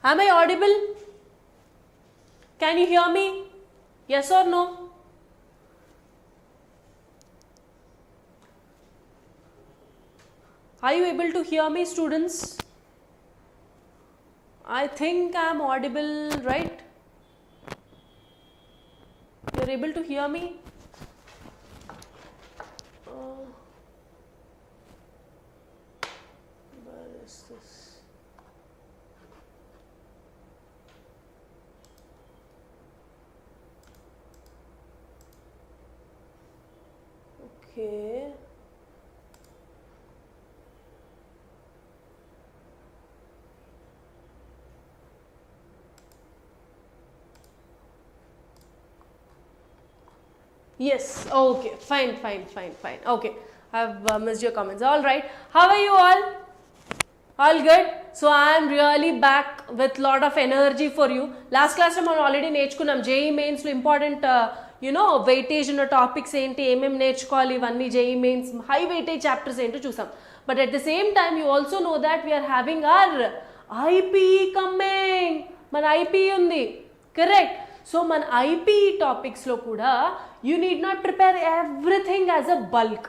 Am I audible? Can you hear me? Yes or no? Are you able to hear me, students? I think I am audible, right? You are able to hear me? Where is this? Okay. Yes, okay, fine. Okay, I've missed your comments. All right, how are you all? All good? So I am really back with lot of energy for you. Last class మనం already నేర్చుకున్నాం JEE mains లో important weightage ఉన్న topics ఏంటి, ఏమేమి నేర్చుకోవాలి, ఇవన్నీ JEE mains high weightage chapters ఏంటో చూసాం. But at the same time you also know that we are having our IPE coming. మన IPE ఉంది, correct? So మన IPE topics లో కూడా you need not prepare everything as a bulk.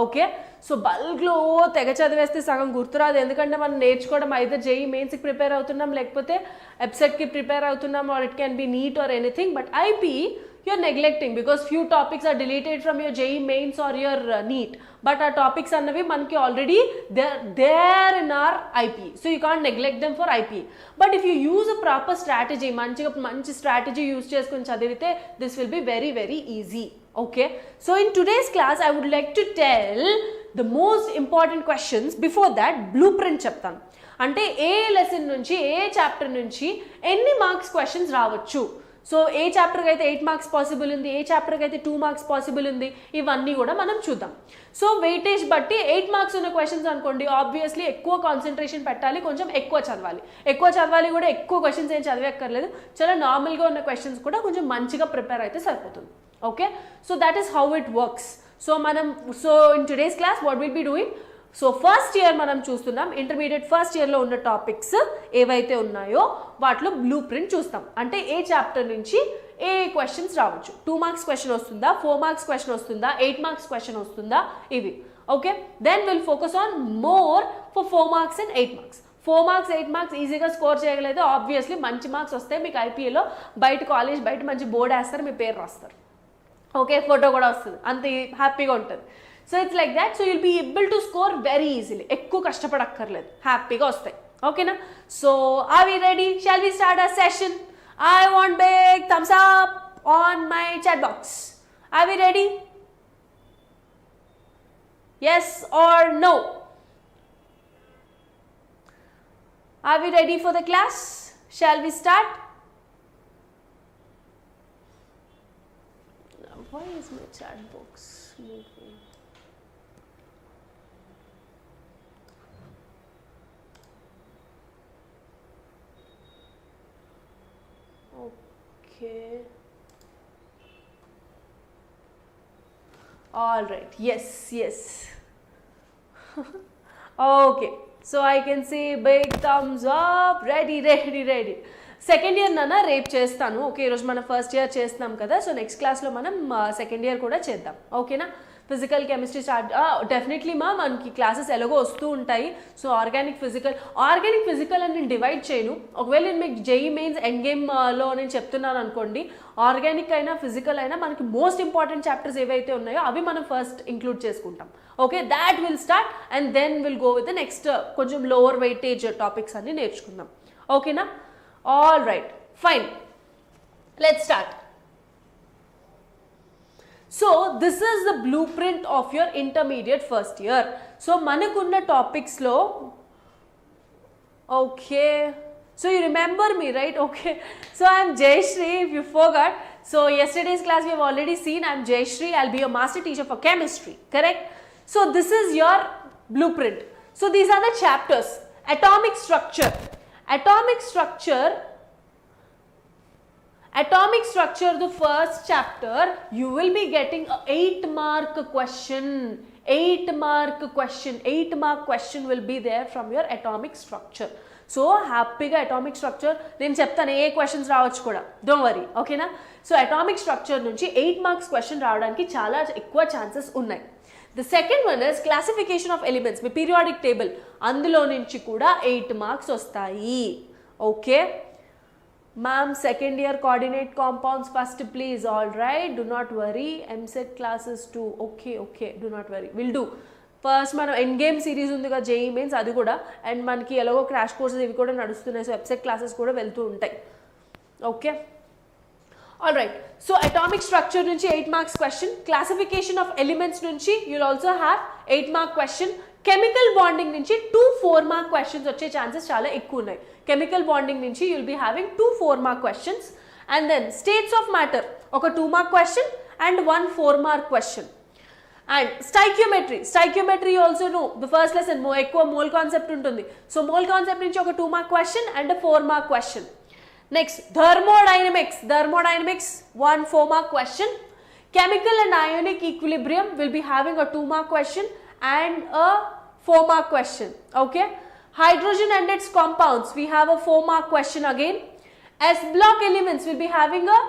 Okay, so బల్క్లో తెగ చదివేస్తే సగం గుర్తురాదు. ఎందుకంటే మనం నేర్చుకోవడం అయితే JEE మెయిన్స్కి ప్రిపేర్ అవుతున్నాం, లేకపోతే ఎప్సెట్కి ప్రిపేర్ అవుతున్నాం, or it can be NEET or anything. But IPE you're neglecting because few topics are deleted from your JEE mains or your NEET. But our topics annavi manki already they're there in our IPE. So you can't neglect them for IPE. But if you use a proper strategy, manchi strategy use cheskoni chadivite, this will be very, very easy. Okay. So in today's class, I would like to tell the most important questions. Before that, blueprint cheptanu. Ante A lesson నుంచి ఏ chapter నుంచి ఎన్ని marks questions రావచ్చు. So ఏ చాప్టర్కి అయితే 8 marks possible ఉంది, ఏ చాప్టర్కి అయితే 2 marks possible ఉంది, ఇవన్నీ కూడా మనం చూద్దాం. సో వెయిటేజ్ బట్టి 8 మార్క్స్ ఉన్న క్వశ్చన్స్ అనుకోండి, ఆబ్వియస్లీ ఎక్కువ కాన్సన్ట్రేషన్ పెట్టాలి, కొంచెం ఎక్కువ చదవాలి కూడా ఎక్కువ క్వశ్చన్స్ ఏం చదివేక్కర్లేదు, చాలా నార్మల్గా ఉన్న క్వశ్చన్స్ కూడా కొంచెం మంచిగా ప్రిపేర్ అయితే సరిపోతుంది. Okay, so that is how it works. So in today's class what will be doing, so first year మనం చూస్తున్నాం, ఇంటర్మీడియట్ ఫస్ట్ ఇయర్లో ఉన్న టాపిక్స్ ఏవైతే ఉన్నాయో వాటిలో బ్లూ ప్రింట్ చూస్తాం. అంటే ఏ చాప్టర్ నుంచి ఏ క్వశ్చన్స్ రావచ్చు, 2 మార్క్స్ క్వశ్చన్ వస్తుందా, 4 మార్క్స్ క్వశ్చన్ వస్తుందా, 8 మార్క్స్ క్వశ్చన్ వస్తుందా, ఇవి. Okay, then will focus on more for 4 marks and 8 marks. 4 marks 8 marks ఈజీగా స్కోర్ చేయగలిగితే ఆబ్వియస్లీ మంచి మార్క్స్ వస్తాయి మీకు. IPEలో బయట కాలేజ్ బయట మంచి బోర్డు వేస్తారు, మీ పేరు రాస్తారు, ఓకే, ఫోటో కూడా వస్తుంది, అంత హ్యాపీగా ఉంటుంది. So it's like that. So you'll be able to score very easily, ఎక్కువ కష్టపడక్కర్లేదు, హ్యాపీగా వస్తాయి. ఓకేనా? So are we ready? Shall we start our session? I want big thumbs up on my chat box. Are we ready? Yes or no? Are we ready for the class? Shall we start? Why is my chat box moving? Okay. All right. Yes. Okay. So I can see big thumbs up. Ready. Second year నాన్న రేపు చేస్తాను. Okay, ఈరోజు మనం first year చేస్తున్నాం కదా, so next క్లాస్లో మనం second year కూడా చేద్దాం. ఓకేనా? ఫిజికల్ కెమిస్ట్రీ స్టార్ట్ డెఫినెట్లీ మనకి క్లాసెస్ ఎలాగో వస్తూ ఉంటాయి. సో ఆర్గానిక్ ఫిజికల్ అని నేను డివైడ్ చేయను. ఒకవేళ నేను మీకు JEE మెయిన్స్ ఎండ్ గేమ్లో నేను చెప్తున్నాను అనుకోండి, ఆర్గానిక్ అయినా ఫిజికల్ అయినా మనకి మోస్ట్ ఇంపార్టెంట్ చాప్టర్స్ ఏవైతే ఉన్నాయో అవి మనం ఫస్ట్ ఇంక్లూడ్ చేసుకుంటాం. Okay, that will start and then will go with the next కొంచెం లోవర్ వెయిటేజ్ టాపిక్స్ అన్ని నేర్చుకుందాం. ఓకేనా? All right, fine. Let's start. So this is the blueprint of your intermediate first year. So manakunna topics lo, okay, so you remember me, right? Okay, so I am Jayashree, if you forgot. So yesterday's class we have already seen. I am Jayashree. I'll be your master teacher for chemistry, correct? So this is your blueprint. So these are the chapters. Atomic structure Atomic structure, the first chapter, you will be getting a 8-mark question. 8-mark question. 8-mark question will be there from your atomic structure. So happy ga atomic structure నేను చెప్తాను ఏ questions రావచ్చు కూడా, don't worry, ఓకేనా. So atomic structure నుంచి 8 marks question రావడానికి చాలా ఎక్కువ chances ఉన్నాయి. The second one is classification of elements, me periodic table, అందులో నుంచి కూడా 8 మార్క్స్ వస్తాయి. Okay ma'am, second year coordinate compounds first please. All right, do not worry. MSET classes too. Okay, do not worry, we'll do. First మనం end game series ఉంది కదా JEE mains, అది కూడా, and మనకి ఎలాగో క్రాష్ కోర్సెస్ ఇవి కూడా నడుస్తున్నాయి, సో MSET క్లాసెస్ కూడా వెళ్తూ ఉంటాయి. Okay, all right. So atomic structure నుంచి 8 marks question, classification of elements నుంచి you will also have 8 mark question, chemical bonding నుంచి 2 4 మార్క్ క్వశ్చన్స్ వచ్చే ఛాన్సెస్ చాలా ఎక్కువ ఉన్నాయి. కెమికల్ బాండింగ్ నుంచి you will be having 2 4 mark questions, and then states of matter ఒక 2 mark question and 1 4 mark question. And stoichiometry also no the first lesson, ఎక్కువ mole concept ఉంటుంది, so mole concept నుంచి ఒక 2 mark question and 4 mark question. Next thermodynamics 1 4 mark question. Chemical and ionic equilibrium will be having a 2 mark question and a 4 mark question. Okay, hydrogen and its compounds, we have a 4 mark question again. S block elements will be having a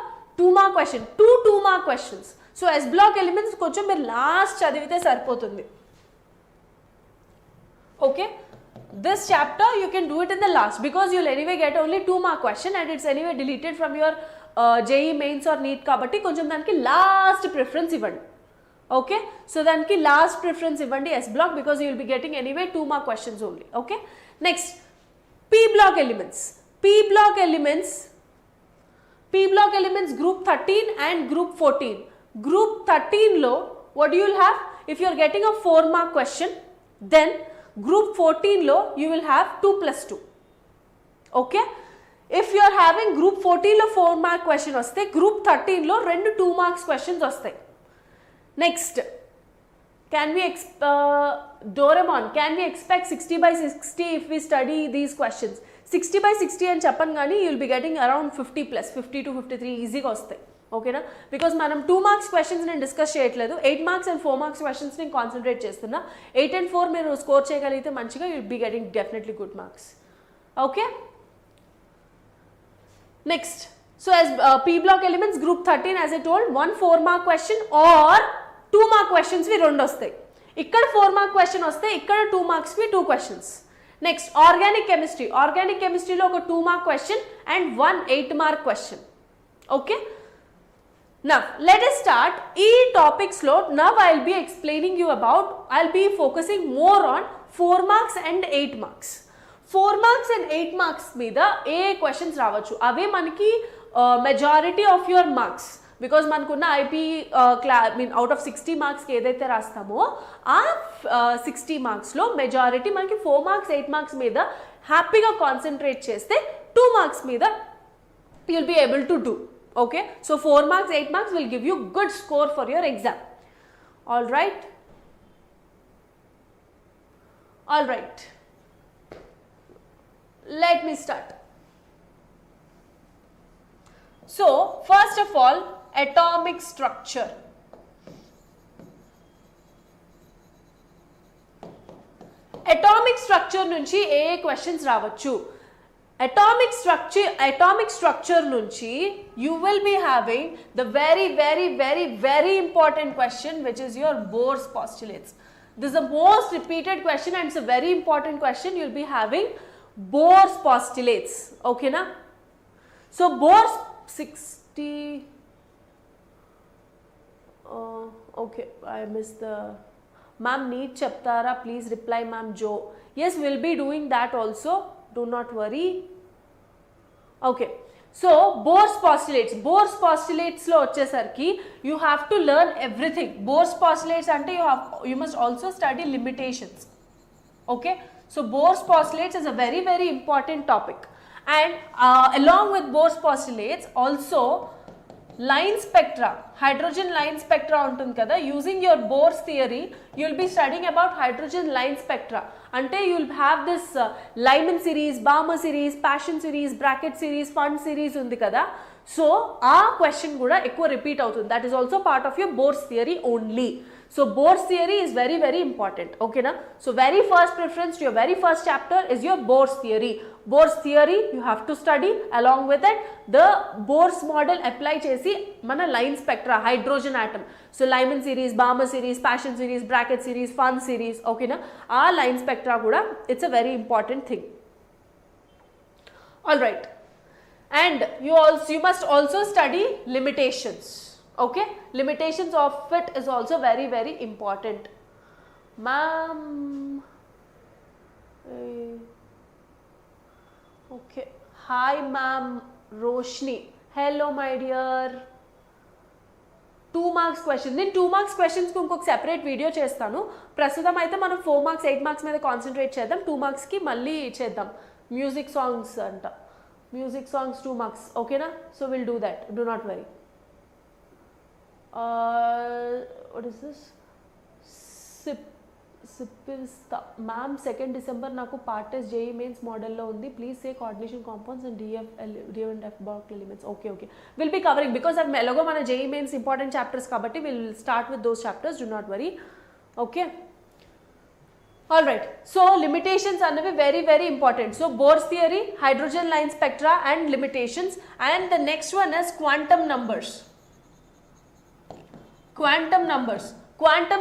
2 mark question, 2 mark questions. So S block elements కొంచెం మీరు last చదివితే సరిపోతుంది. Okay, this chapter you can do it in the last because you'll anyway get only 2 mark question and it's anyway deleted from your JEE mains or NEET కాబట్టి కొంచెం దానికి last preference ఇవ్వండి. Okay, so దానికి last preference ఇవ్వండి S block because you will be getting anyway 2 mark questions only. Okay, next P block elements group 13 and group 14. Group 13 lo what you will have, if you are getting a 4 mark question, then group 14 lo you will have 2 plus 2. Okay, if you are having group 14 lo 4 mark question vaste, group 13 lo rendu 2 marks questions vastayi. Next, can we Doraemon, can we expect 60 by 60 if we study these questions? 60 by 60 అని చెప్పను కానీ you will be getting around 50 plus 50 to 53 ఈజీగా వస్తాయి. ఓకేనా, because మనం 2 marks questions నేను discuss చేయట్లేదు, 8 marks and 4 marks questions నేను కాన్సన్ట్రేట్ చేస్తున్నా. 8 and 4 మీరు స్కోర్ చేయగలిగితే మంచిగా you will be getting definitely good marks. Okay, next, so as P block elements group 13 as I told, 1 4 mark question or 2 mark questions వి రెండు వస్తాయి. ఇక్కడ 4 mark question వస్తే ఇక్కడ 2 marks వి 2 questions. నెక్స్ట్ ఆర్గానిక్ కెమిస్ట్రీలో ఒక 2 mark question and 1 8 mark question. Okay, now let us start ఈ topics లో. now I'll be explaining you about, I'll be focusing more on 4 marks and 8 marks. 4 marks and 8 marks మీద ఏ questions రావచ్చు, అవే మనకి majority of your marks. Because మనకున్న IPE out of 60 మార్క్స్కి ఏదైతే రాస్తామో ఆ 60 మార్క్స్లో మెజారిటీ మనకి 4 మార్క్స్ 8 మార్క్స్ మీద హ్యాపీగా కాన్సన్ట్రేట్ చేస్తే 2 మార్క్స్ మీద you will be able to do. Okay, so 4 marks 8 marks will give you good score for your exam. All right, let me start. So first of all, atomic structure. Atomic structure నుంచి ఏ questions రావచ్చు? Atomic structure nunchi you will be having the very important question, which is your Bohr's postulates. This is the most repeated question and it's a very important question. You will be having Bohr's postulates. Okay na? So Bohr's 60 okay, I missed the ma'am NEET chaptara, please reply ma'am Joe. Yes, we'll be doing that also, do not worry. Okay, so Bohr's postulates lo vachesarki you have to learn everything. Bohr's postulates ante you must also study limitations. Okay, so Bohr's postulates is a very important topic, and along with Bohr's postulates also line spectra, hydrogen line spectra ఉంటుంది కదా. using your Bohr's theory you will be studying about hydrogen line spectra. అంటే you will have this Lyman series, Balmer series, Paschen series, Brackett series, Fund series ఉంది కదా. So ఆ question కూడా ఎక్కువ repeat అవుతుంది. That is also part of your Bohr's theory only. So Bohr's theory is very very important, okay na. So very first preference to your very first chapter is your Bohr's theory. Bohr's theory you have to study, along with it the Bohr's model apply chesi mana line spectra, hydrogen atom. So Lyman series, Balmer series, Paschen series, Brackett series, Fun series, okay na. Aa line spectra kuda it's a very important thing. All right, and you must also study limitations. Okay, limitations of it is also very very important. Ma'am, okay, hi ma'am Roshni, hello my dear. 2 marks questions, నేను 2 marks questions కి ఇంకొక separate video చేస్తాను. ప్రస్తుతం అయితే మనం 4 marks 8 marks మీద concentrate చేద్దాం. 2 marks కి మళ్ళీ చేద్దాం. మ్యూజిక్ సాంగ్స్ అంట, మ్యూజిక్ సాంగ్స్ 2 marks, ఓకేనా. So will do that, do not worry. What is this? Sipista. Ma'am, 2nd December నాకు పార్ట్ టెస్ట్ JEE మెయిన్స్ మోడల్లో ఉంది. Please say coordination compounds and DF and F block elements. Okay, okay. We'll be covering because of ఎలాగో మన JEE mains important chapters కాబట్టి we'll start with those chapters. Do not worry. Okay. All right. So limitations are very very important. So Bohr's theory, hydrogen line spectra and limitations, and the next one is quantum numbers. Quantum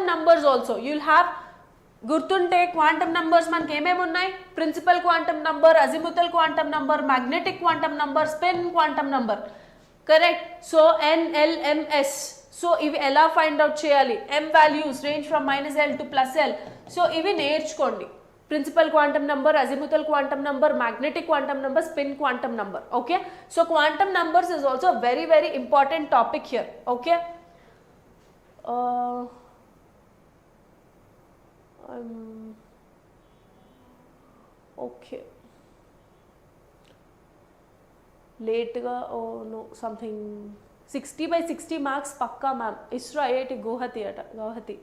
numbers also you'll have గుర్తుంటే quantum numbers మనకి ఏమేమి ఉన్నాయి? Principal quantum number, azimuthal quantum number, magnetic quantum number, spin quantum number, correct. So NLMS. So ఇవి ఎలా find out చేయాలి? M values range from -L to +L. So ఇవి నేర్చుకోండి. Principal quantum number, azimuthal quantum number, magnetic quantum number, spin quantum number. Okay, so quantum numbers is also very very important topic here. Okay, okay, late ga, oh no, something 60 by 60 marks Pakka ma'am, ISRO IIT Guwahati ata, Guwahati.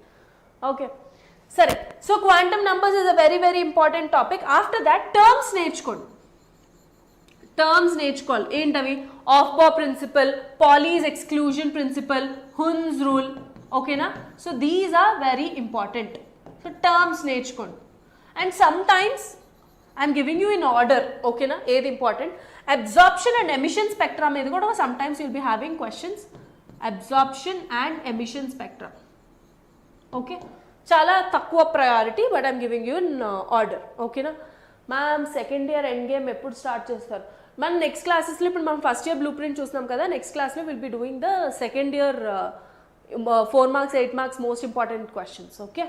Okay, sare. So quantum numbers is a very very important topic. After that terms నేర్చుకోండి. Terms నేర్చుకోవాలి. ఏంటవి? Aufbau principle, Pauli's exclusion principle, Hund's rule, ఓకేనా. So these are very important. So terms నేర్చుకోండి. And some times I'm giving you in order, ఓకేనా, ఏది important. Absorption and emission spectra మీద కూడా some times you'll be having questions. Absorption and emission spectra, okay, చాలా తక్కువ priority, but I'm giving you in order, ఓకేనా. Ma'am second year end game ఎప్పుడు start చేస్తారు? మనం నెక్స్ట్ క్లాసెస్లో ఇప్పుడు మనం ఫస్ట్ ఇయర్ బ్లూ ప్రింట్ చూస్తున్నాం కదా, నెక్స్ట్ క్లాస్లో will be doing the second year 4 marks 8 marks most important questions. Okay,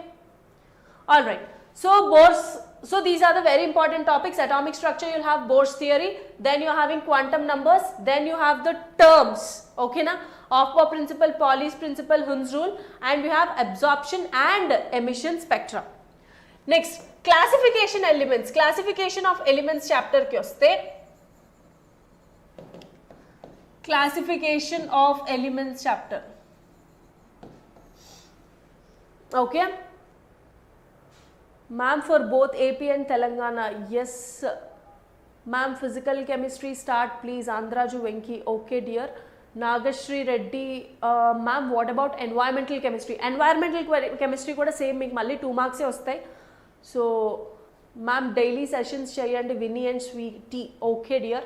all right. So Bohr's, so these are the very important topics. Atomic structure you'll have Bohr's theory, then you're having quantum numbers, then you have the terms, okay na, Aufbau principle, Pauli's principle, Hund's rule, and you have absorption and emission spectra. Next, classification elements. Classification of elements chapter ki vaste, classification of elements chapter. Okay, ma'am, for both AP and Telangana, yes ma'am. Physical chemistry start please, Andraju Venki. Okay dear. Nagashri Reddy, ma'am, what about environmental chemistry? Environmental chemistry kuda same meeku malli 2 marks e vastayi. So ma'am, daily sessions cheyandi Vinny and Sweetie. Okay dear.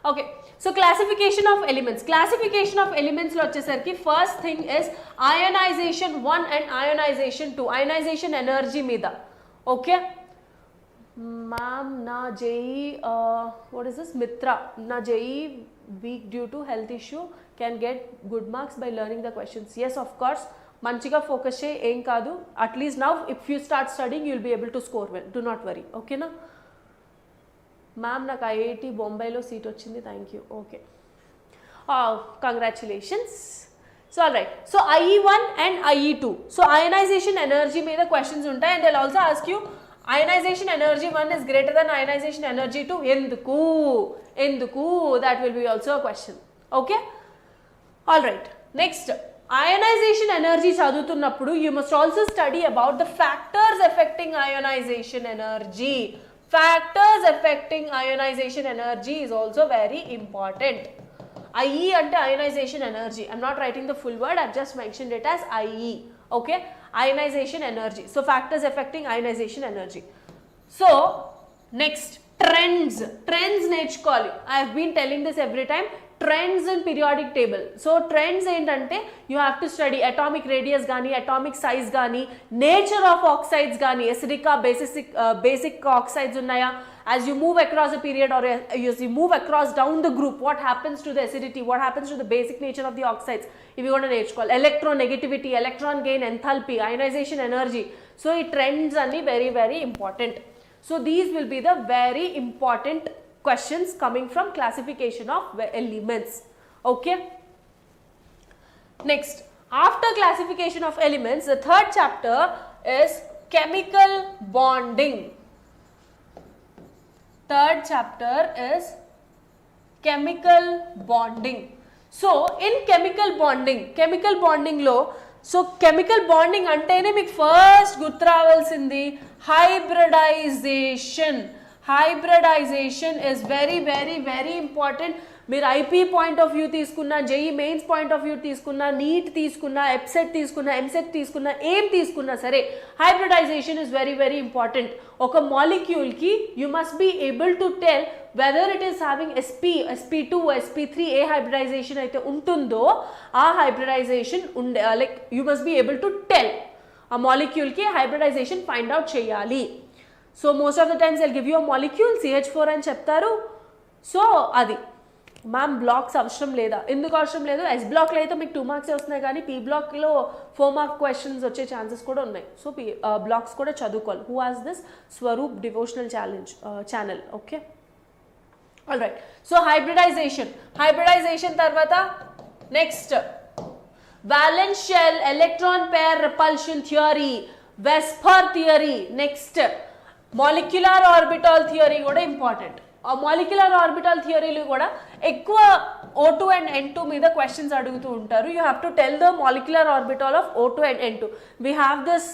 Okay, so classification of elements. Classification of elements lo vachesariki first thing is ionization 1 and ionization 2. Ionization energy meeda. Okay, ma'am, na JEE, what is this, Mitra, na JEE weak due to health issue can get good marks by learning the questions. Yes, of course, manchiga focus chey, em kaadu, at least now if you start studying you will be able to score well. Do not worry, okay na. Ma'am నాకు IIT బొంబాయిలో seat వచ్చింది, thank you. Okay, congratulations. So all right. So IE1 and IE2, so ionisation energy మీద questions ఉంటాయి. And I'll also ask you ionisation energy 1 is greater than ionisation energy 2. ఎందుకు that will be also a question. Okay, all right. Next, ionization energy చదువుతున్నప్పుడు you must also study about the factors affecting ionization energy. Factors affecting ionization energy is also very important. IE ante ionization energy. I'm not writing the full word, I've just mentioned it as IE. Okay, ionization energy. So factors affecting ionization energy. So next, trends నేర్చుకోవాలి. I have been telling this every time. Trends in periodic table. So trends ఏంటంటే you have to study atomic radius గానీ, atomic size గానీ, nature of oxides గానీ, acidic basic oxides ఉన్నాయా, as you move across a period or as you move across down the group, what happens to the acidity, what happens to the basic nature of the oxides, ఇవి కూడా నేర్చుకోవాలి. electronegativity, electron gain, enthalpy, ionization energy. So ఈ trends అన్ని very important. So these will be the very important questions coming from classification of elements. Okay. Next, after classification of elements, the third chapter is chemical bonding. Third chapter is chemical bonding. So in chemical bonding lo, so chemical bonding antene meeku first గుర్తు రావాల్సింది hybridization is very important. మీరు IPE point of view తీసుకున్నా, JEE mains point of view తీసుకున్నా, neat తీసుకున్నా, EPSET తీసుకున్నా, MSET తీసుకున్నా, ఏం తీసుకున్నా సరే hybridization is very important. ఒక మాలిక్యూల్ కి you must be able to tell whether it is having sp2, sp3, A hybridization అయితే ఉంటుందో ఆ hybridization like you must be able to tell. ఆ మాలిక్యూల్ కి hybridization find out చేయాలి. So most of the times they'll give you a molecule CH4 అని చెప్తారు. So అది ma'am blocks అవసరం లేదా, ఎందుకు అవసరం లేదు, S బ్లాక్లో అయితే మీకు 2 మార్క్స్ వస్తున్నాయి కానీ P బ్లాక్లో 4 మార్క్ క్వశ్చన్స్ వచ్చే ఛాన్సెస్ కూడా ఉన్నాయి. సో బ్లాక్స్ కూడా చదువుకోవాలి. Who has this Swaroop devotional channel. Okay, all right. So hybridisation తర్వాత next valence shell, electron pair repulsion theory, Vesper theory. Next molecular orbital theory కూడా ఇంపార్టెంట్. ఆ మాలిక్యులర్ ఆర్బిటాల్ థియరీలు కూడా ఎక్కువ O2 and N2 మీద questions అడుగుతూ ఉంటారు. You have to tell the molecular orbital of O2 and N2. We have this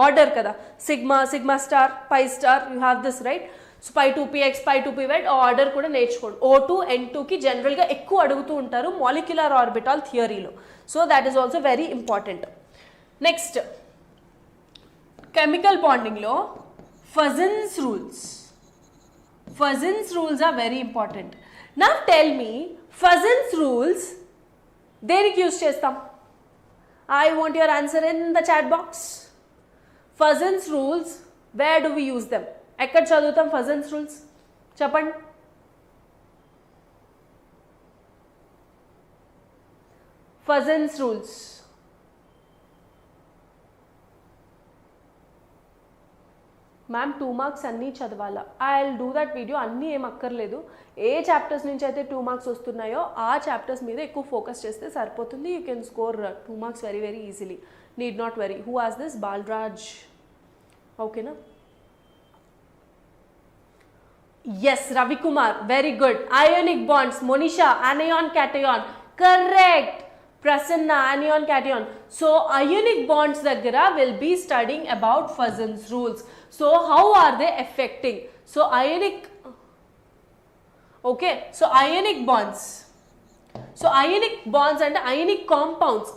order కదా, sigma star, pi star, you have this right. So pi 2px, pi 2py, ఆ order కూడా నేర్చుకోండి. O2 N2కి జనరల్గా ఎక్కువ అడుగుతూ ఉంటారు మాలిక్యులర్ ఆర్బిటాల్ థియరీలో. So that is also very important. Next, chemical బాండింగ్లో Fuzzin's rules are very important. Now tell me, Fuzzin's rules దేనికి యూజ్ చేస్తాం? I want your answer in the chat box. Fuzzin's rules, where do we use them? ఎక్కడ చదువుతాం Fuzzin's rules? చెప్పండి. Fuzzin's rules. Ma'am 2 marks అన్నీ చదవాలా? I will do that video. అన్నీ ఏం అక్కర్లేదు. ఏ చాప్టర్స్ నుంచి అయితే 2 మార్క్స్ వస్తున్నాయో ఆ చాప్టర్స్ మీద ఎక్కువ ఫోకస్ చేస్తే సరిపోతుంది. You can score 2 marks very easily. Need not worry. Who has this? Balaraj. ఓకేనా? Yes, Ravikumar, very good. Ionic bonds, Monisha, anion cation, correct. Prasanna, anion cation. So ionic bonds daggara will be studying about Fuzzin's rules. So how are they affecting? So ionic, okay, so ionic bonds. So ionic bonds and ionic compounds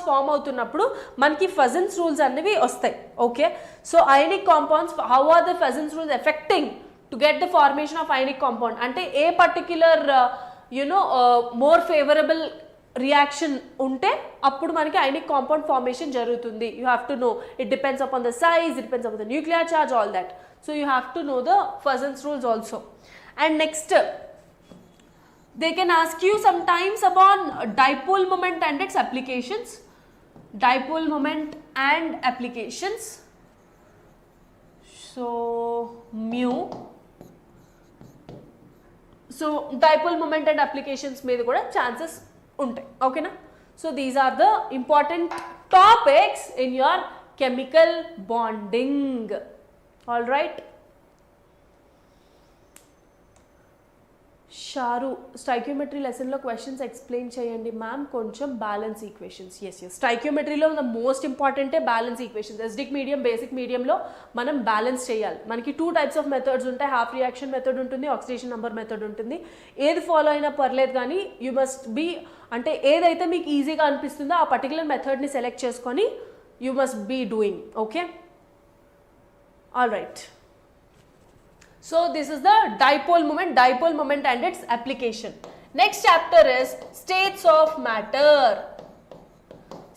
form అవుతున్నప్పుడు మనకి Fuzzin's rules అనేవి వస్తాయి. Okay, so ionic compounds, how are the Fuzzin's rules affecting to get the formation of ionic compound? అంటే ఏ particular more favourable reaction ఉంటే అప్పుడు మనకి ionic compound formation జరుగుతుంది. You have to know. It depends upon the size, it depends upon the nuclear charge, all that. So you have to know the Fuzzin's rules also. And next, they can ask you sometimes upon dipole moment and its applications. Dipole moment and applications. So mu. So dipole moment and applications మీద కూడా chances ఉంటాయి. ఓకేనా? So these are the important topics in your chemical bonding. All right. Sharu stoichiometry లెసన్లో questions explain చేయండి ma'am కొంచెం balance equations. Yes స్టైక్యోమెట్రీలో the most ఇంపార్టెంటే balance equations. Acidic medium basic మీడియంలో మనం బ్యాలెన్స్ చేయాలి. మనకి 2 టైప్స్ ఆఫ్ మెథడ్స్ ఉంటాయి. హాఫ్ రియాక్షన్ మెథడ్ ఉంటుంది, ఆక్సిడేషన్ నంబర్ మెథడ్ ఉంటుంది. ఏది ఫాలో అయినా పర్లేదు, కానీ యూ మస్ట్ బీ అంటే ఏదైతే మీకు ఈజీగా అనిపిస్తుందో ఆ పర్టికులర్ మెథడ్ని సెలెక్ట్ చేసుకొని you must be doing. Okay, all right. So this is the dipole moment and its application. Next chapter is states of matter.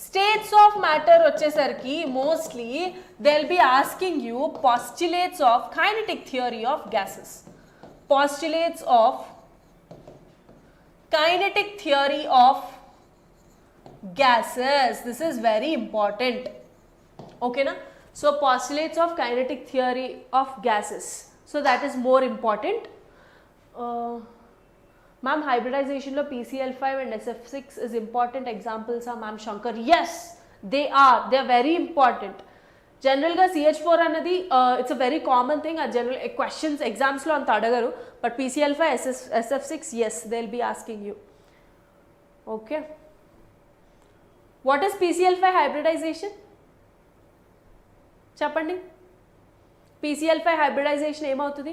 States of matter vachesarki mostly they'll be asking you postulates of kinetic theory of gases. Postulates of kinetic theory of gases. This is very important. Okay na? So postulates of kinetic theory of gases. So that is more important. Ma'am, hybridization lo PCl5 and SF6 is important examples are ma'am Shankar. Yes, they are very important. General ga CH4 anadi it's a very common thing. General questions exams lo anta adagaru, but PCl5 SF6 yes, they'll be asking you. Okay, what is PCl5 hybridization? Chappandi. PCl5 hybridization ఏమవుతుంది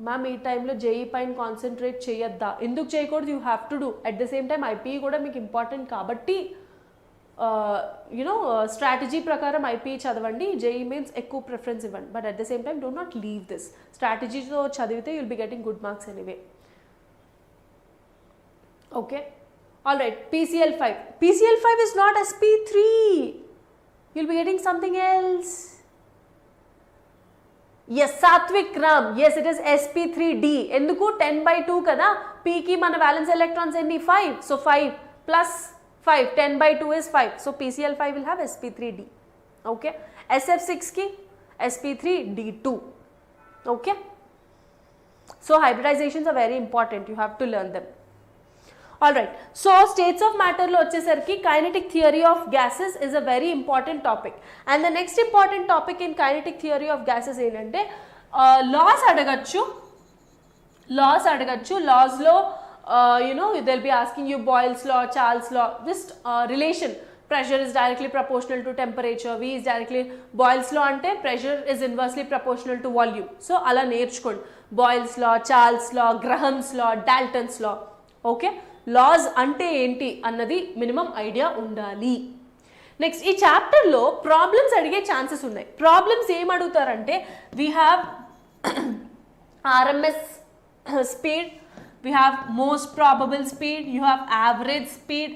ma'am? ఈ టైంలో JEE పైన concentrate చేయొద్దా? ఎందుకు చేయకూడదు? You have to do. At the same time IPE కూడా మీకు important కాబట్టి యునో స్ట్రాటజీ ప్రకారం ఐపీఈ చదవండి, జేఈ మీన్స్ ఎక్కువ ప్రిఫరెన్స్ ఇవ్వండి. But at the same time do not leave this. స్ట్రాటజీతో చదివితే you'll be getting good marks anyway. Okay, all right. PCl5 is not sp3. You'll be getting something else. Yes, Satvik Ram. Yes, it is sp3d. Enduku 10/2 kada. P ki mana valence electrons enni 5. So 5 plus 5. 10/2 is 5. So PCl5 will have sp3d. Okay. SF6 ki sp3d2. Okay. So hybridizations are very important. You have to learn them. Alright, so states of matter lo vachesarki kinetic theory of gases is a very important topic, and the next important topic in kinetic theory of gases ఏంటంటే laws అడగచ్చు. Laws లో you know they'll be asking you Boyle's law, Charles' law, just relation. Pressure is directly proportional to temperature. V is directly Boyle's law ante pressure is inversely proportional to volume. So ala నేర్చుకోండి. Boyle's law, Charles' law, Graham's law, Dalton's law. Okay, laws అంటే ఏంటి అన్నది minimum idea ఉండాలి. Next ఈ చాప్టర్లో problems అడిగే chances ఉన్నాయి. Problems ఏం అడుగుతారంటే we have RMS speed, we have most probable speed, you have average speed.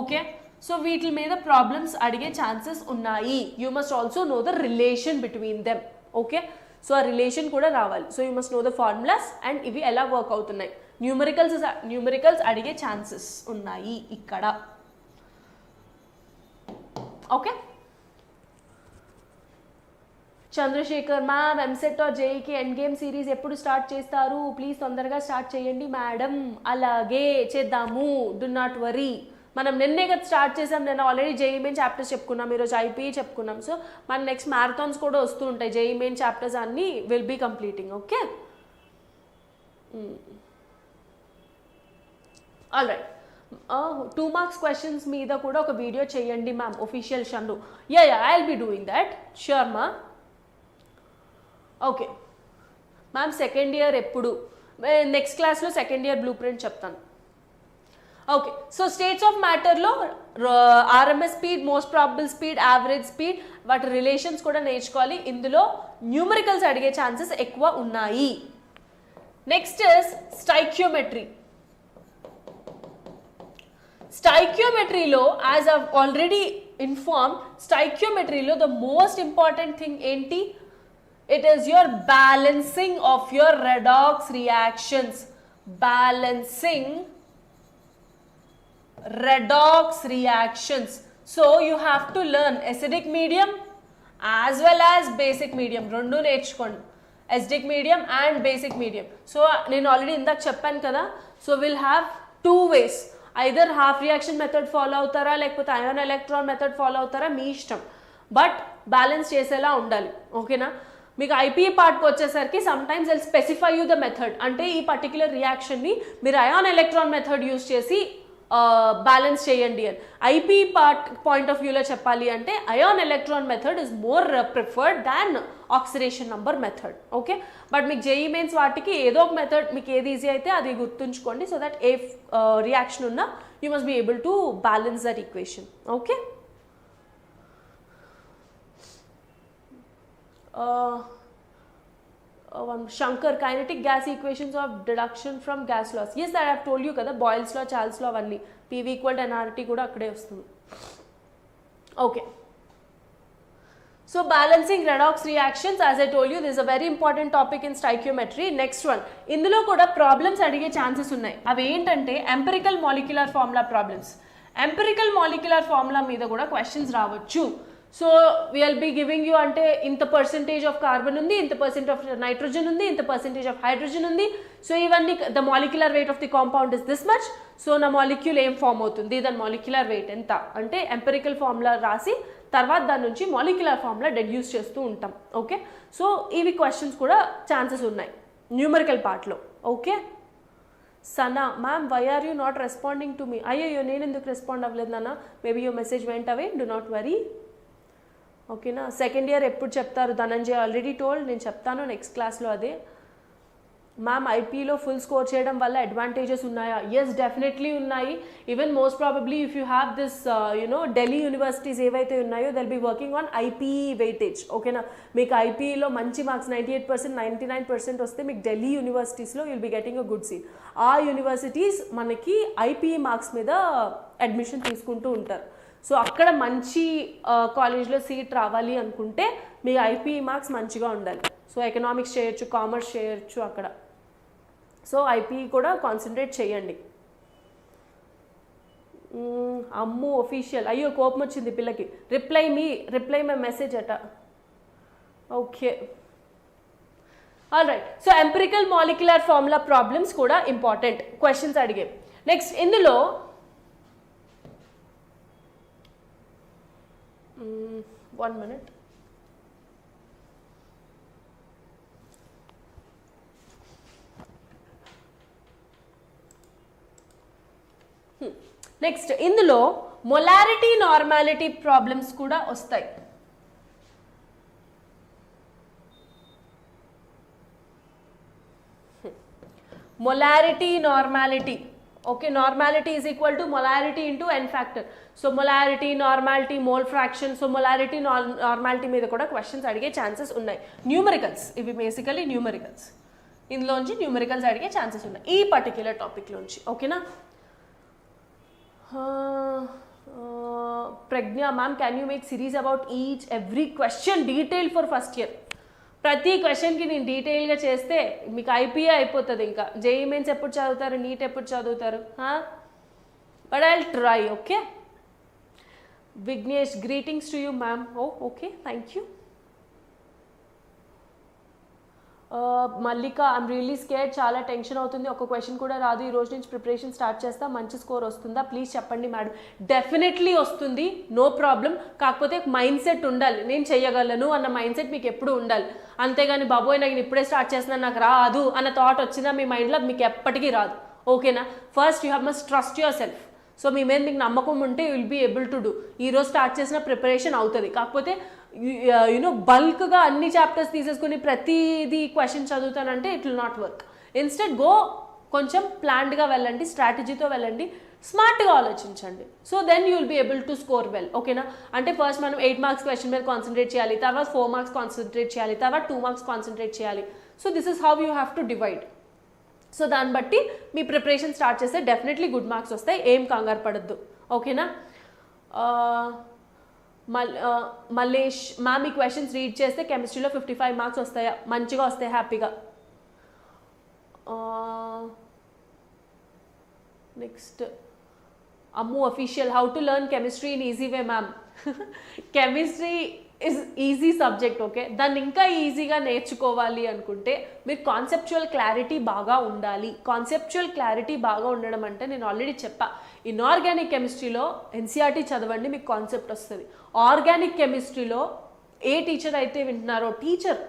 Okay, so వీటి మీద ప్రాబ్లమ్స్ అడిగే ఛాన్సెస్ ఉన్నాయి. You must also no the relation between them. Okay, so ఆ రిలేషన్ కూడా రావాలి. So you must know the formulas and ఇవి ఎలా work అవుతున్నాయి. న్యూమరికల్స్ అడిగే ఛాన్సెస్ ఉన్నాయి ఇక్కడ. Okay, Chandrashekar ma'am EAMCET or జేఈకి ఎండ్ గేమ్ సిరీస్ ఎప్పుడు స్టార్ట్ చేస్తారు? ప్లీజ్ తొందరగా స్టార్ట్ చేయండి మేడం. అలాగే చేద్దాము, డు నాట్ వరీ. మనం నిన్నే కదా స్టార్ట్ చేసాం. నేను ఆల్రెడీ జేఈ మెయిన్ చాప్టర్స్ చెప్పుకున్నాం, ఈరోజు ఐపీఈ చెప్పుకున్నాం. సో మన నెక్స్ట్ మ్యారథాన్స్ కూడా వస్తూ ఉంటాయి. జేఈ మెయిన్ చాప్టర్స్ అన్నీ will be completing. Okay, all right. 2 marks questions మీద కూడా ఒక వీడియో చేయండి ma'am, official Shannu. Yeah I will be doing that, sure మా. ఓకే మ్యామ్, సెకండ్ ఇయర్ ఎప్పుడు? నెక్స్ట్ క్లాస్లో సెకండ్ ఇయర్ బ్లూ ప్రింట్ చెప్తాను. ఓకే, సో స్టేట్స్ ఆఫ్ మ్యాటర్లో RMS speed, most probable speed, average speed, వాటి రిలేషన్స్ కూడా నేర్చుకోవాలి. ఇందులో న్యూమరికల్స్ అడిగే ఛాన్సెస్ ఎక్కువ ఉన్నాయి. Next is స్టైక్యోమెట్రీ. స్టైక్యోమెట్రీలో as I've already inform, స్టైక్యోమెట్రీలో ద మోస్ట్ ఇంపార్టెంట్ థింగ్ ఏంటి? It is your balancing of your redox reactions. Balancing redox reactions. So you have to learn acidic medium as well as basic medium. Rendu నేర్చుకోండి, acidic medium and basic medium. So నేను already ఇందాక చెప్పాను కదా. So will have 2 ways. either half reaction method follow అవుతారా లేకపోతే ion electron method follow అవుతారా, మీ ఇష్టం. But balance చేసేలా ఉండాలి. ఓకేనా? మీకు ఐపీఈ పార్ట్కి వచ్చేసరికి sometimes will specify you the method, అంటే ఈ పర్టిక్యులర్ రియాక్షన్ని మీరు అయాన్ ఎలక్ట్రాన్ మెథడ్ యూస్ చేసి బ్యాలెన్స్ చేయండి అని. ఐపీఈ పాయింట్ ఆఫ్ వ్యూలో చెప్పాలి అంటే ion electron method is more preferred than oxidation number method. Okay, but మీకు జేఈ మెయిన్స్ వాటికి ఏదో ఒక మెథడ్ మీకు ఏది ఈజీ అయితే అది గుర్తుంచుకోండి, సో దట్ ఏ రియాక్షన్ ఉన్నా you must be able to balance that equation. Okay, Shankar, kinetic gas equations of deduction from gas laws. Yes, that I have told you kada, Boyle's law, Charles law avanni PV equal to nRT kuda akkade vastundi. Okay, so balancing redox reactions, as I told you, this is a very important topic in stoichiometry. Next one, indulo kuda problems adige chances unnai. Avi entante empirical molecular formula problems. Empirical molecular formula meeda kuda questions raavachu. So we will be giving you ante inta percentage of carbon undi, inta percent of nitrogen undi, inta percentage of hydrogen undi. So ivanni the molecular weight of the compound is this much. So na molecule em form avutundi, then molecular weight enta ante empirical formula rasi tarvata dan nunchi molecular formula deduce chestu untam. Okay, so ivi questions kuda chances unnai numerical part lo. Okay, Sana, ma'am, why are you not responding to me? Ayyo nenu enduku respond avaledu nana, maybe your message went away, do not worry. ఓకేనా, second year ఎప్పుడు చెప్తారు Dhananjay? Already told, నేను చెప్తాను next క్లాస్లో అదే. Ma'am ఐపీలో full score చేయడం వల్ల advantages ఉన్నాయా? ఎస్, డెఫినెట్లీ ఉన్నాయి. Even most probably if you have this Delhi universities ఏవైతే ఉన్నాయో they'll be working on IPE weightage. ఓకేనా, మీకు ఐపీఈలో మంచి మార్క్స్ 98%, 99% వస్తే మీకు ఢిల్లీ యూనివర్సిటీస్లో will be getting a good seat. ఆ యూనివర్సిటీస్ మనకి ఐపీఈ మార్క్స్ మీద అడ్మిషన్ తీసుకుంటూ ఉంటారు. సో అక్కడ మంచి కాలేజ్లో సీట్ రావాలి అనుకుంటే మీ ఐపీఈ మార్క్స్ మంచిగా ఉండాలి. సో ఎకనామిక్స్ చేయొచ్చు, కామర్స్ చేయొచ్చు అక్కడ. సో ఐపీఈ కూడా కాన్సన్ట్రేట్ చేయండి. అమ్ము ఒఫీషియల్, అయ్యో కోపం వచ్చింది పిల్లకి. రిప్లై మై మెసేజ్ అట. Okay, all right. So empirical molecular formula problems కూడా ఇంపార్టెంట్ క్వశ్చన్స్ అడిగే. నెక్స్ట్ ఇందులో 1 minute. నెక్స్ట్ ఇందులో మొలారిటీ నార్మాలిటీ ప్రాబ్లమ్స్ కూడా వస్తాయి. Molarity normality. Okay, normality is equal to molarity into n factor. So molarity, normality, mole fraction. So molarity, normality మీద కూడా questions అడిగే chances ఉన్నాయి. న్యూమరికల్స్, ఇవి బేసికలీ న్యూమరికల్స్. ఇందులోంచి న్యూమరికల్స్ అడిగే ఛాన్సెస్ ఉన్నాయి ఈ పర్టిక్యులర్ టాపిక్లోంచి. ఓకేనా, Pragna ma'am, can you make series about each every question detail for first year? ప్రతి క్వశ్చన్కి నేను డీటెయిల్గా చేస్తే మీకు ఐపీఏ అయిపోతుంది. ఇంకా జేఈ మెయిన్స్ ఎప్పుడు చదువుతారు, నీట్ ఎప్పుడు చదువుతారు? But I will try. Okay, Vignesh, greetings to you ma'am. Okay, thank you. Mallika, I'm really scared, చాలా టెన్షన్ అవుతుంది, ఒక క్వశ్చన్ కూడా రాదు, ఈ రోజు నుంచి ప్రిపరేషన్ స్టార్ట్ చేస్తా, మంచి స్కోర్ వస్తుందా? ప్లీజ్ చెప్పండి మేడం. డెఫినెట్లీ వస్తుంది, నో ప్రాబ్లం. కాకపోతే మైండ్ సెట్ ఉండాలి, నేను చెయ్యగలను అన్న మైండ్ సెట్ మీకు ఎప్పుడు ఉండాలి. అంతేగాని బాబోయ్ నాకు ఇప్పుడే స్టార్ట్ చేస్తున్నాను నాకు రాదు అన్న థాట్ వచ్చిందా మీ మైండ్లో, మీకు ఎప్పటికీ రాదు. ఓకేనా, first you have must trust yourself. So మీ మీద మీకు నమ్మకం ఉంటే you will be able to do. ఈరోజు స్టార్ట్ చేసిన ప్రిపరేషన్ అవుతుంది. కాకపోతే బల్క్గా అన్ని చాప్టర్స్ తీసేసుకుని ప్రతిదీ క్వశ్చన్ చదువుతానంటే it will not work. Instead go కొంచెం ప్లాన్డ్గా వెళ్ళండి, స్ట్రాటజీతో వెళ్ళండి, స్మార్ట్గా ఆలోచించండి. So then you will be able to score well. ఓకేనా, అంటే ఫస్ట్ మనం 8 మార్క్స్ క్వశ్చన్ మీద కాన్సన్ట్రేట్ చేయాలి, తర్వాత 4 మార్క్స్ కాన్సన్ట్రేట్ చేయాలి, తర్వాత 2 మార్క్స్ కాన్సన్ట్రేట్ చేయాలి. So this is how you have to divide. So దాన్ని బట్టి మీ ప్రిపరేషన్ స్టార్ట్ చేస్తే డెఫినెట్లీ గుడ్ మార్క్స్ వస్తాయి, ఏం కంగారు పడద్దు. ఓకేనా, మల్లేష్ మ్యామ్, ఈ క్వశ్చన్స్ రీడ్ చేస్తే కెమిస్ట్రీలో 55 మార్క్స్ వస్తాయా? మంచిగా వస్తాయి, హ్యాపీగా. Next Ammu official, how to learn chemistry in easy way ma'am? Chemistry is easy subject. Okay, దాన్ని ఇంకా ఈజీగా నేర్చుకోవాలి అనుకుంటే మీరు కాన్సెప్చువల్ క్లారిటీ బాగా ఉండాలి. కాన్సెప్చువల్ క్లారిటీ బాగా ఉండడం అంటే నేను ఆల్రెడీ చెప్పా, ఇన్ఆర్గానిక్ కెమిస్ట్రీలో ఎన్సీఆర్టీ చదవండి, మీకు కాన్సెప్ట్ వస్తుంది. ఆర్గానిక్ కెమిస్ట్రీలో ఏ టీచర్ అయితే వింటున్నారో టీచర్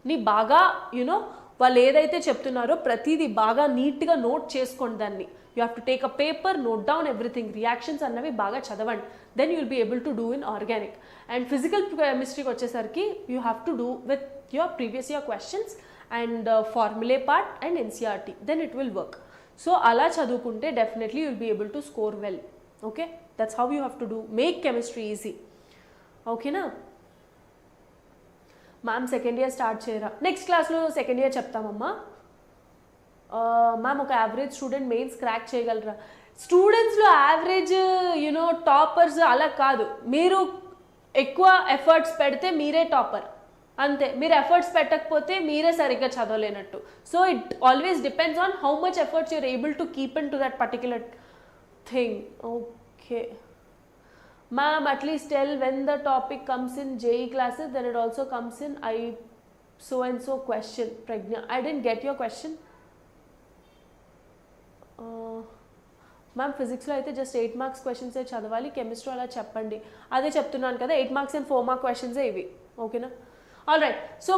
నీ బాగా యునో వాళ్ళు ఏదైతే చెప్తున్నారో ప్రతిదీ బాగా నీట్గా నోట్ చేసుకోండి దాన్ని. You have to take a paper, note down everything, reactions అన్నవి బాగా చదవండి. Then you will be able to do in organic. And physical కెమిస్ట్రీకి వచ్చేసరికి you have to do with your previous year questions and formulae part and NCERT, then it will work. So అలా చదువుకుంటే definitely you will be able to score well. Okay, that's how you have to do, make chemistry easy. ఓకేనా ma'am? Second year start చేయరా? Next క్లాస్లో second year చెప్తామమ్మా. Ma'am ఒక average student mains crack చేయగలరా? స్టూడెంట్స్లో average you know toppers అలా కాదు. మీరు ఎక్కువ efforts పెడితే మీరే టాపర్, అంతే. మీరు ఎఫర్ట్స్ పెట్టకపోతే మీరే సరిగ్గా చదవలేనట్టు. So it always depends on how much efforts you're able to keep into that particular thing. Okay ma'am, at least tell when the topic comes in JEE classes, then it also comes in so and so question. Pragna, I didn't get your question. Ma'am, physics lo aithe just 8 marks questions e chadavali, chemistry ala cheppandi. Ade cheptunnanu kada, 8 marks and 4 mark questions e ivi. Okay na? All right, so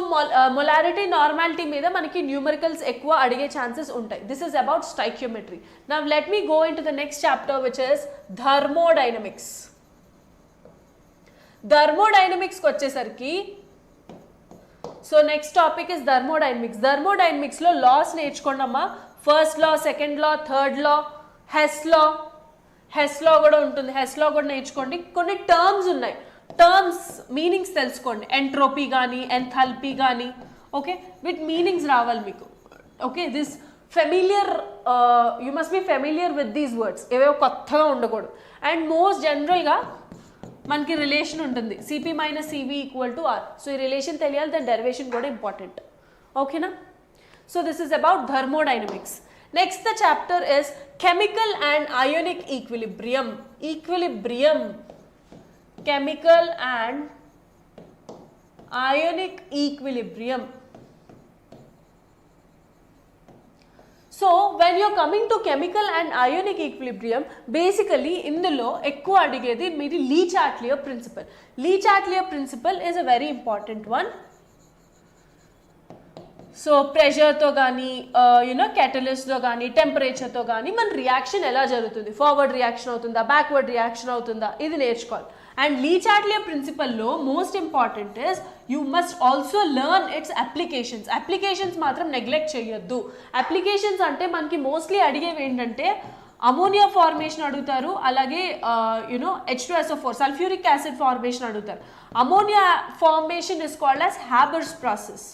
molarity normality మీద మనకి numericals ఎక్కువ అడిగే chances ఉంటాయి. This is about stoichiometry. Now let me go into the next chapter which is thermodynamics. థర్మోడైనమిక్స్కి వచ్చేసరికి so next topic is thermodynamics. థర్మోడైనమిక్స్లో laws నేర్చుకోండి అమ్మా. First law, second law, third law, Hess law కూడా ఉంటుంది. Hess law కూడా నేర్చుకోండి. కొన్ని టర్మ్స్ ఉన్నాయి, టర్మ్స్ మీనింగ్స్ తెలుసుకోండి. ఎంట్రోపీ కానీ, ఎంథాల్పీ కానీ. ఓకే, విత్ మీనింగ్స్ రావాలి మీకు. Okay, this familiar, you must be familiar with these words. ఏవేవో కొత్తగా ఉండకూడదు. అండ్ మోస్ట్ జనరల్గా మనకి రిలేషన్ ఉంటుంది, CP minus CV equal to R. So ఈ రిలేషన్ తెలియాలి, దాని డెరివేషన్ కూడా ఇంపార్టెంట్. ఓకేనా? So this is about thermodynamics. Next the chapter is chemical and ionic equilibrium. Equilibrium, chemical and ionic equilibrium. So when you're coming to chemical and ionic equilibrium, basically ఇందులో ఎక్కువ అడిగేది మీది Le Chatelier principle. Le Chatelier principle is a very important one. So ప్రెషర్తో కానీ, you know కెటలిస్ట్తో కానీ, టెంపరేచర్తో కానీ మన reaction ఎలా జరుగుతుంది, ఫార్వర్డ్ రియాక్షన్ అవుతుందా, బ్యాక్వర్డ్ రియాక్షన్ అవుతుందా, ఇది నేర్చుకోవాలి. అండ్ లీ-చాట్లియర్ ప్రిన్సిపల్లో most important is you must also learn its applications. Applications మాత్రం నెగ్లెక్ట్ చేయొద్దు. అప్లికేషన్స్ అంటే మనకి మోస్ట్లీ అడిగేవి ఏంటంటే అమోనియా ఫార్మేషన్ అడుగుతారు, అలాగే you know H2SO4 sulphuric acid formation అడుగుతారు. Ammonia formation is called as Haber's process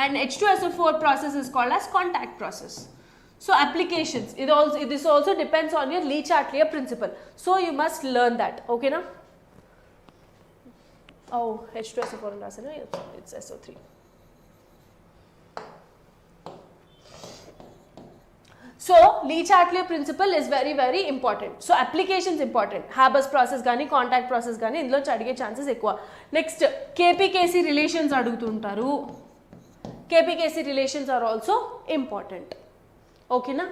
and H2SO4 process is called as contact process. So applications, this also depends on your Lee-Chatelier principle. So you must learn that. Okay na? Oh, H2SO4 and it's SO3. So Lee-Chatelier principle is very very important. So applications important. Haber's process gani, contact process gani indlo chadige chances ekkuva. Next KPKC relations adugutuntaru. KPKC relations are also important. Okay na?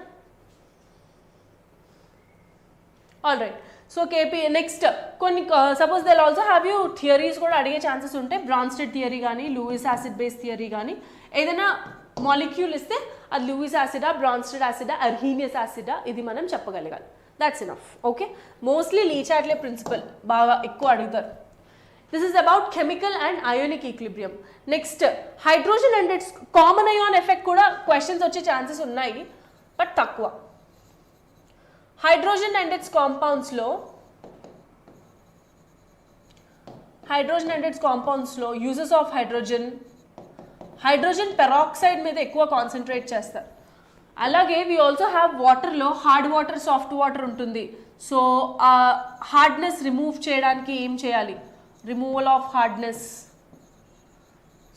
All right. So KP next konni suppose they'll also have you theories kuda adige chances unte. Bronsted theory gani, Lewis acid base theory gani, edaina molecule iste ad Lewis acid a, Bronsted acid a, Arrhenius acid a, idi manam cheppagalagali. That's enough. Okay, mostly Lee-Chatelier principle baga ekku adugutaru. This is about chemical and ionic equilibrium. Next, hydrogen and its common ion effect kuda questions vache chances unnayi, but takkuva. Hydrogen and its compounds lo uses of hydrogen peroxide మీద ఎక్కువ concentrate చేస్తారు. అలాగే we also have water లో hard water, soft water ఉంటుంది. So ఆ hardness remove చేయడానికి ఏం చేయాలి, రిమూవల్ ఆఫ్ హార్డ్నెస్.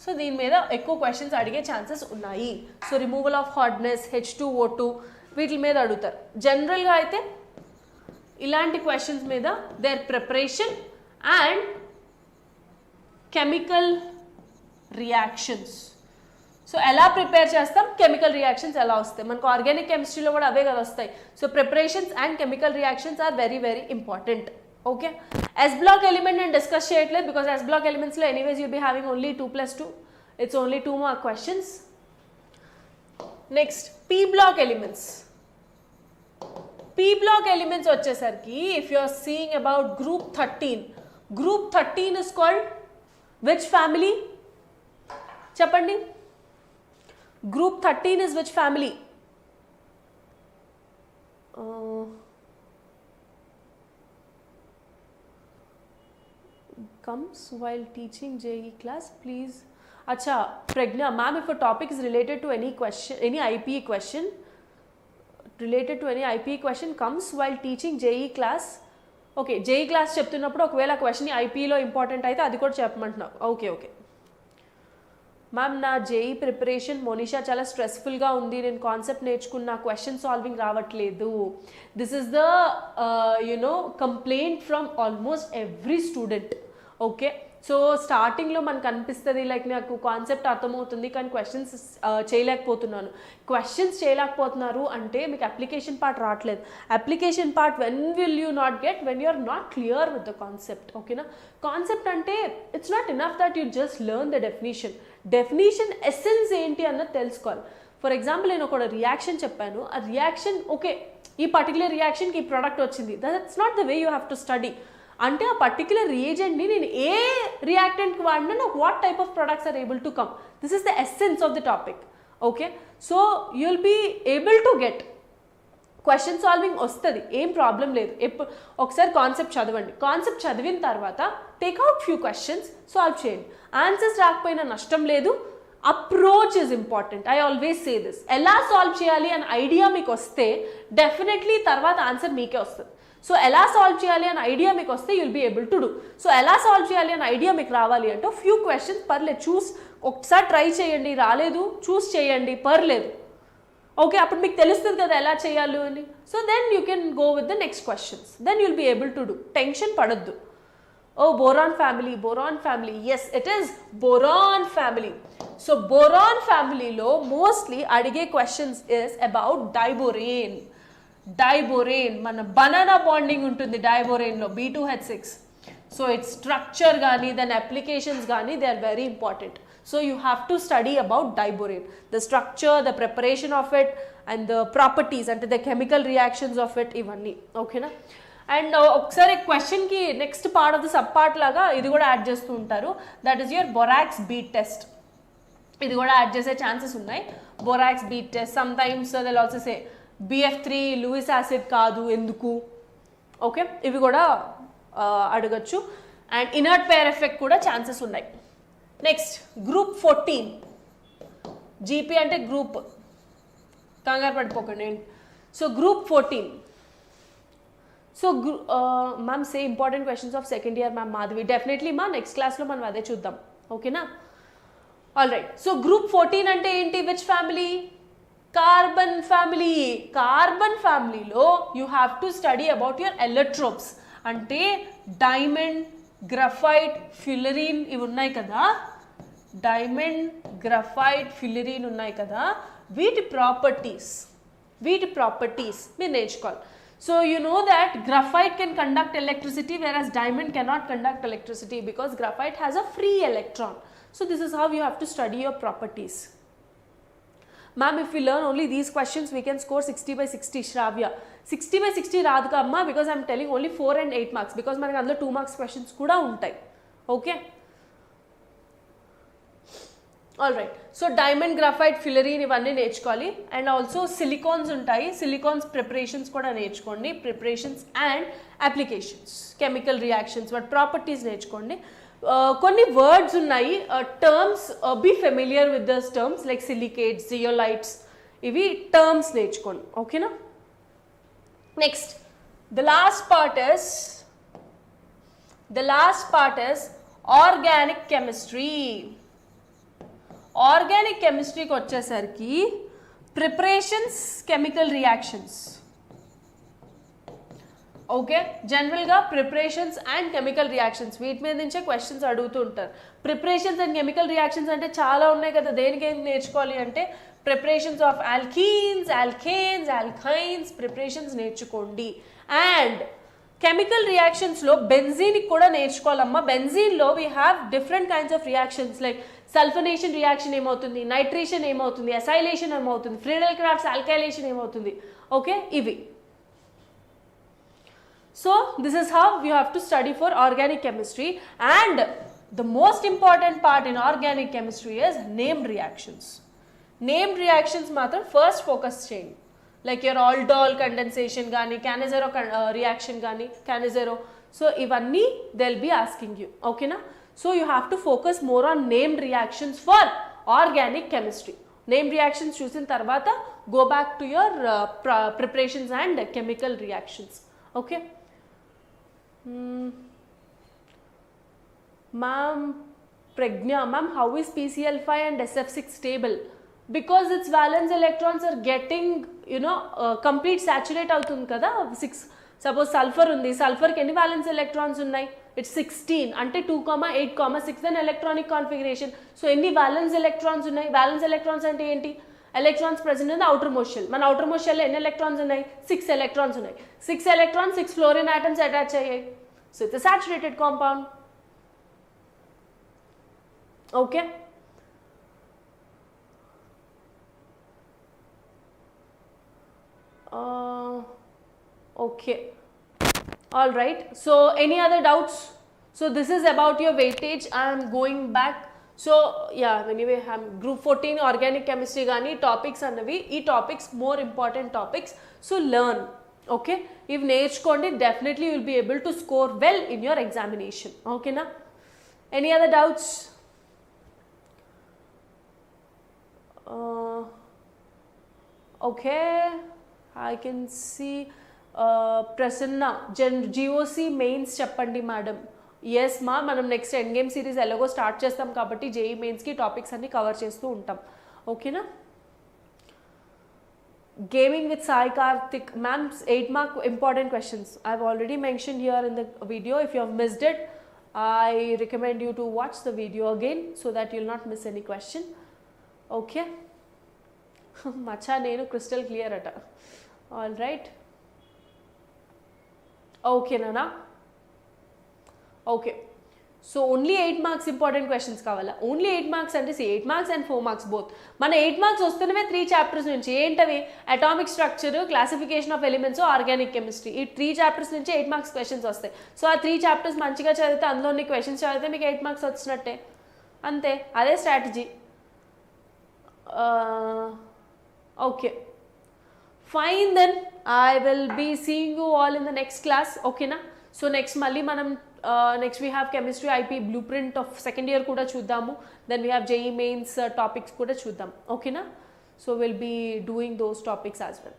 సో దీని మీద ఎక్కువ క్వశ్చన్స్ అడిగే ఛాన్సెస్ ఉన్నాయి. So removal of hardness, H2O2 వీటి మీద అడుగుతారు. జనరల్గా అయితే ఇలాంటి క్వశ్చన్స్ మీద their preparation and chemical reactions. So ఎలా ప్రిపేర్ చేస్తాం, కెమికల్ రియాక్షన్స్ ఎలా వస్తాయి, మనకు ఆర్గానిక్ కెమిస్ట్రీలో కూడా అవే కదా వస్తాయి. So preparations and chemical reactions are very very important. Okay, S block element నేను డిస్కస్ చేయట్లేదు, బికాస్ ఎస్ బ్లాక్ ఎలిమెంట్స్లో anyways you'll be having only 2+2. It's only 2 more questions. Next, P block elements. P block elements వచ్చేసరికి if you are seeing about group 13 is called which family? చెప్పండి. Group 13 is which family? Comes while teaching JEE class, please. Acha, Pragna, ma'am, if a topic is related to any question, any IPE question, comes while teaching JEE class. Okay, JEE class చెప్తున్నప్పుడు ఒకవేళ question ఐపీలో important అయితే అది కూడా చెప్పమంటున్నావు. Okay ma'am, నా JEE preparation Monisha చాలా స్ట్రెస్ఫుల్గా ఉంది, నేను concept నేర్చుకున్న క్వశ్చన్ సాల్వింగ్ రావట్లేదు. This is the complaint from almost every student. Okay, so స్టార్టింగ్లో మనకు అనిపిస్తుంది లైక్ నాకు కాన్సెప్ట్ అర్థమవుతుంది కానీ క్వశ్చన్స్ చేయలేకపోతున్నారు అంటే మీకు అప్లికేషన్ పార్ట్ రావట్లేదు. Application part when will you not get when you are not clear with the concept. ఓకేనా, కాన్సెప్ట్ అంటే it's not enough that you just learn the definition essence ఏంటి అన్నది తెలుసుకోవాలి. ఫర్ ఎగ్జాంపుల్ నేను ఒక రియాక్షన్ చెప్పాను, ఆ రియాక్షన్ ఓకే ఈ పర్టికులర్ రియాక్షన్కి ఈ ప్రోడక్ట్ వచ్చింది, that's not the way you have to study. అంటే ఆ పర్టికులర్ రియేజెంట్ని నేను ఏ రియాక్టెంట్కి వాడినా నాకు what type of products are able to come. This is the essence of the topic. Okay, so you will be able to get question solving వస్తుంది, ఏం ప్రాబ్లం లేదు. ఒకసారి కాన్సెప్ట్ చదవండి, కాన్సెప్ట్ చదివిన తర్వాత టేక్అవుట్ ఫ్యూ క్వశ్చన్స్ సాల్వ్ చేయండి. Answers రాకపోయినా నష్టం లేదు. Approach is important. I always say this. ఎలా సాల్వ్ చేయాలి అని ఐడియా మీకు వస్తే డెఫినెట్లీ తర్వాత ఆన్సర్ మీకే వస్తుంది. సో ఎలా సాల్వ్ చేయాలి అని ఐడియా మీకు వస్తే you'll be able to do. So ఎలా సాల్వ్ చేయాలి అని ఐడియా మీకు రావాలి అంటే ఫ్యూ క్వశ్చన్స్ పర్లేదు, ఒకసారి ట్రై చేయండి, రాలేదు చూస్ చేయండి, పర్లేదు. ఓకే, అప్పుడు మీకు తెలుస్తుంది కదా ఎలా చేయాలి అని. So then you can go with the next questions, then you'll be able to do. Tension పడొద్దు. Oh boron family, yes it is boron family. So boron ఫ్యామిలీలో మోస్ట్లీ అడిగే క్వశ్చన్స్ ఇస్ అబౌట్ డైబోరేన్. మన banana bonding ఉంటుంది డైబోరేన్లో, B2H6. So it's structure కానీ దాని applications కానీ they are very important. So you have to study about diborane, the structure, the preparation of it and the properties అంటే the chemical reactions of it, ఇవన్నీ. ఓకేనా, and ఒకసారి క్వశ్చన్కి next part of the sub part లాగా ఇది కూడా add చేస్తూ ఉంటారు, that is your borax bead test. ఇది కూడా యాడ్ చేసే ఛాన్సెస్ ఉన్నాయి. Borax bead test, sometimes they will also say BF3 Lewis acid కాదు ఎందుకు. ఓకే, ఇవి కూడా అడగచ్చు. అండ్ ఇనర్ట్ పేర్ ఎఫెక్ట్ కూడా ఛాన్సెస్ ఉన్నాయి. Next group 14. జీపీ అంటే గ్రూప్, కంగారు పడిపోకండి. So group 14. So ma'am say important questions of second year ma'am Madhavi. Definitely మా నెక్స్ట్ క్లాస్లో మనం అదే చూద్దాం. ఓకేనా, ఆల్ రైట్. సో గ్రూప్ 14 అంటే ఏంటి? Which family? కార్బన్ ఫ్యామిలీలో you have to study about your allotropes. అంటే డైమండ్, గ్రఫైట్, ఫ్యులరీన్ ఇవి ఉన్నాయి కదా, వీటి ప్రాపర్టీస్ మీరు నేర్చుకోవాలి. So you know that graphite can conduct electricity whereas diamond cannot conduct electricity because graphite has a free electron. So this is how you have to study your properties. Ma'am, if we learn only these questions, we can score 60 by 60, Shravya. 60 by 60 రాదు కమ్మా, because I'm telling only 4 and 8 marks, because మనకి అందులో 2 marks questions కూడా ఉంటాయి. Okay, all right. So diamond, graphite, fullerene ఇవన్నీ నేర్చుకోవాలి. And also silicones ఉంటాయి, silicones preparations కూడా నేర్చుకోండి. Preparations and applications, chemical reactions, వాటి ప్రాపర్టీస్ నేర్చుకోండి. కొన్ని వర్డ్స్ ఉన్నాయి, terms, be familiar with those terms like silicates, zeolites, ఇవి టర్మ్స్ నేర్చుకోండి. ఓకేనా, next the last part is organic కెమిస్ట్రీకి వచ్చేసరికి ప్రిపరేషన్స్, కెమికల్ రియాక్షన్స్. ఓకే, జనరల్గా ప్రిపరేషన్స్ అండ్ కెమికల్ రియాక్షన్స్ వీటి మీద నుంచే క్వశ్చన్స్ అడుగుతూ ఉంటారు. ప్రిపరేషన్స్ అండ్ కెమికల్ రియాక్షన్స్ అంటే చాలా ఉన్నాయి కదా, దేనికి ఏం నేర్చుకోవాలి అంటే preparations of alkenes, alkanes, alkynes preparations నేర్చుకోండి. అండ్ కెమికల్ రియాక్షన్స్లో బెంజీన్ కూడా నేర్చుకోవాలమ్మా. బెంజీన్లో we have different kinds of reactions like sulphonation reaction ఏమవుతుంది, నైట్రేషన్ ఏమవుతుంది, అసైలేషన్ ఏమవుతుంది, ఫ్రీడల్ క్రాఫ్ట్స్ ఆల్కైలేషన్ ఏమవుతుంది. ఓకే, ఇవి. So this is how you have to study for organic chemistry. And the most important part in organic chemistry is named reactions. Named reactions మాత్రం first focus చేయండి. Like your aldol condensation కానీ, Cannizzaro reaction కానీ, Cannizzaro. So ఇవన్నీ they will be asking you. ఓకేనా? So you have to focus more on named reactions for organic chemistry. Named reactions చూసిన తర్వాత go back to your preparations and chemical reactions. Okay ma'am, Pragna ma'am, how is PCl5 and SF6 stable? Because its valence electrons are getting complete saturate అవుతుంది కదా. 6 suppose sulphur ఉంది, సల్ఫర్కి ఎన్ని valence electrons ఉన్నాయి? It's 16, అంటే 2,8,6 అని electronic configuration. So ఎన్ని valence electrons ఉన్నాయి? Valence electrons అంటే ఏంటి? Electrons present in outermost shell. మన అవుటర్ మోస్ట్ షెల్లో ఎన్ని ఎలక్ట్రాన్స్ ఉన్నాయి? 6 ఎలక్ట్రాన్స్ ఉన్నాయి. 6 ఎలక్ట్రాన్స్ 6 ఫ్లోరిన్ ఆటమ్స్ అటాచ్ అయ్యాయి. So it's saturated compound. Okay, okay, all right. So any other doubts? So this is about your weightage. I am going back. So yeah, anyway, I'm group 14 organic chemistry gani topics annavi. E topics more important topics. So learn. Okay, if నేర్చుకోండి, definitely you will be able to score well in your examination. Okay na? Any other doubts? Okay, I can see Prasanna GOC mains చెప్పండి madam. Yes మా, మనం next end game series ఎలాగో start చేస్తాం కాబట్టి JEE మెయిన్స్కి topics అన్ని cover చేస్తూ ఉంటాం. ఓకేనా? Gaming with Sai Karthik ma'am, 8 mark important questions I've already mentioned here in the video. If you have missed it, I recommend you to watch the video again so that you will not miss any question. Okay, మచ్చా నేను crystal clear అట. All right, okay నానా. Okay, so only 8 marks important questions కావాలా? Only 8 marks అంటే 8 marks and 4 marks both. మన 8 marks వస్తున్నవే 3 chapters నుంచి. ఏంటవి? Atomic structure, classification of elements, organic chemistry. ఈ 3 chapters నుంచి 8 marks క్వశ్చన్స్ వస్తాయి. సో ఆ 3 chapters మంచిగా చదివితే, అందులోని క్వశ్చన్స్ చదివితే మీకు 8 marks వచ్చినట్టే. అంతే, అదే strategy. Okay, fine then. I will be seeing you all in the next class. Okay na? So next malli manam next we have chemistry IPE blueprint of second year kuda chudamu. Then we have JEE mains topics kuda chudam. Okay na? So we'll be doing those topics as well.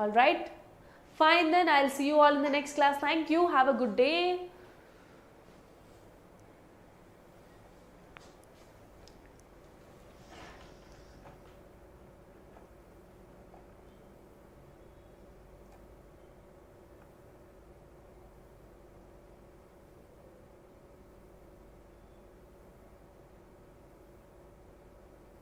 All right, fine then. I'll see you all in the next class. Thank you. Have a good day.